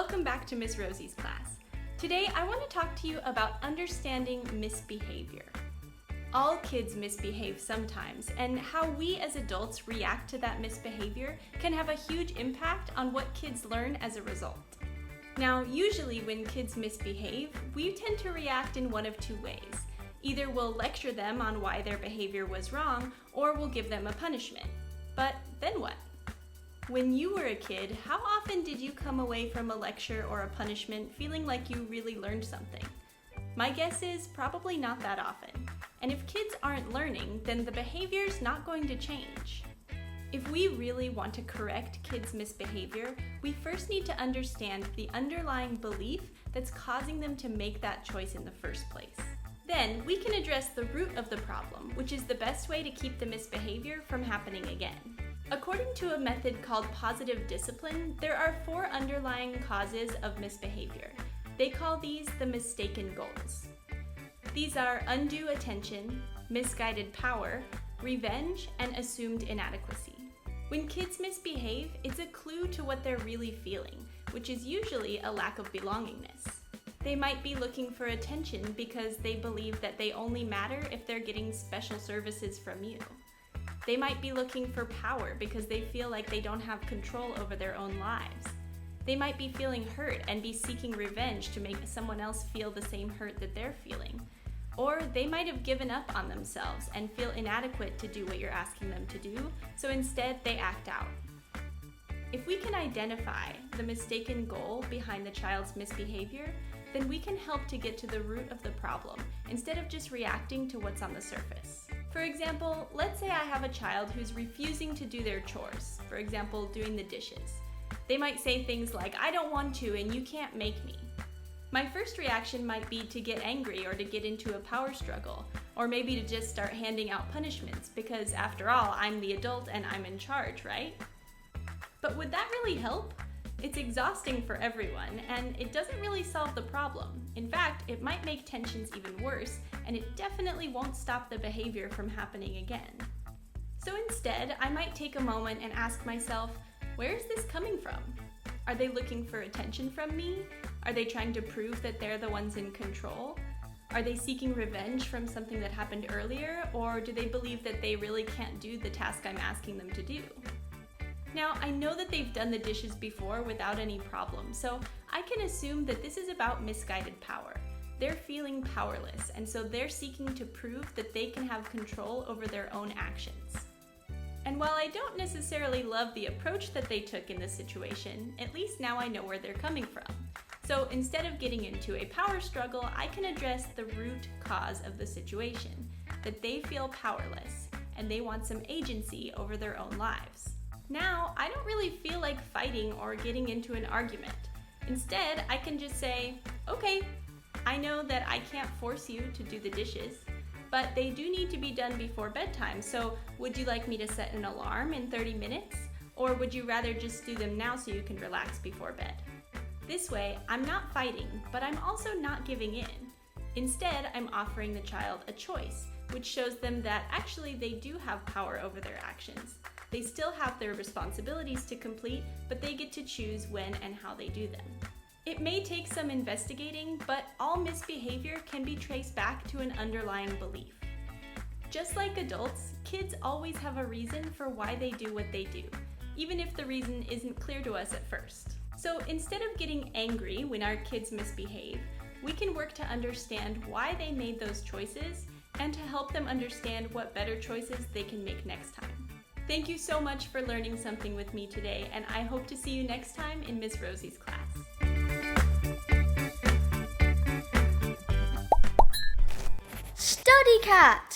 Welcome back to Miss Rosie's class. Today I want to talk to you about understanding misbehavior. All kids misbehave sometimes, and how we as adults react to that misbehavior can have a huge impact on what kids learn as a result. Now, usually when kids misbehave, we tend to react in one of two ways. Either we'll lecture them on why their behavior was wrong, or we'll give them a punishment. But then what? When you were a kid, how often did you come away from a lecture or a punishment feeling like you really learned something? My guess is probably not that often. And if kids aren't learning, then the behavior's not going to change. If we really want to correct kids' misbehavior, we first need to understand the underlying belief that's causing them to make that choice in the first place. Then we can address the root of the problem, which is the best way to keep the misbehavior from happening again. According to a method called positive discipline, there are 4 underlying causes of misbehavior. They call these the mistaken goals. These are undue attention, misguided power, revenge, and assumed inadequacy. When kids misbehave, it's a clue to what they're really feeling, which is usually a lack of belongingness. They might be looking for attention because they believe that they only matter if they're getting special services from you. They might be looking for power because they feel like they don't have control over their own lives. They might be feeling hurt and be seeking revenge to make someone else feel the same hurt that they're feeling. Or they might have given up on themselves and feel inadequate to do what you're asking them to do, so instead they act out. If we can identify the mistaken goal behind the child's misbehavior, then we can help to get to the root of the problem instead of just reacting to what's on the surface. For example, let's say I have a child who's refusing to do their chores, for example, doing the dishes. They might say things like, "I don't want to and you can't make me." My first reaction might be to get angry or to get into a power struggle, or maybe to just start handing out punishments because after all, I'm the adult and I'm in charge, right? But would that really help? It's exhausting for everyone, and it doesn't really solve the problem. In fact, it might make tensions even worse, and it definitely won't stop the behavior from happening again. So instead, I might take a moment and ask myself, where is this coming from? Are they looking for attention from me? Are they trying to prove that they're the ones in control? Are they seeking revenge from something that happened earlier, or do they believe that they really can't do the task I'm asking them to do? Now, I know that they've done the dishes before without any problem, so I can assume that this is about misguided power. They're feeling powerless, and so they're seeking to prove that they can have control over their own actions. And while I don't necessarily love the approach that they took in this situation, at least now I know where they're coming from. So instead of getting into a power struggle, I can address the root cause of the situation, that they feel powerless, and they want some agency over their own lives. Now, I don't really feel like fighting or getting into an argument. Instead, I can just say, okay, I know that I can't force you to do the dishes, but they do need to be done before bedtime, so would you like me to set an alarm in 30 minutes? Or would you rather just do them now so you can relax before bed? This way, I'm not fighting, but I'm also not giving in. Instead, I'm offering the child a choice, which shows them that actually they do have power over their actions. They still have their responsibilities to complete, but they get to choose when and how they do them. It may take some investigating, but all misbehavior can be traced back to an underlying belief. Just like adults, kids always have a reason for why they do what they do, even if the reason isn't clear to us at first. So instead of getting angry when our kids misbehave, we can work to understand why they made those choices and to help them understand what better choices they can make next time. Thank you so much for learning something with me today, and I hope to see you next time in Miss Rosie's class. Studycat!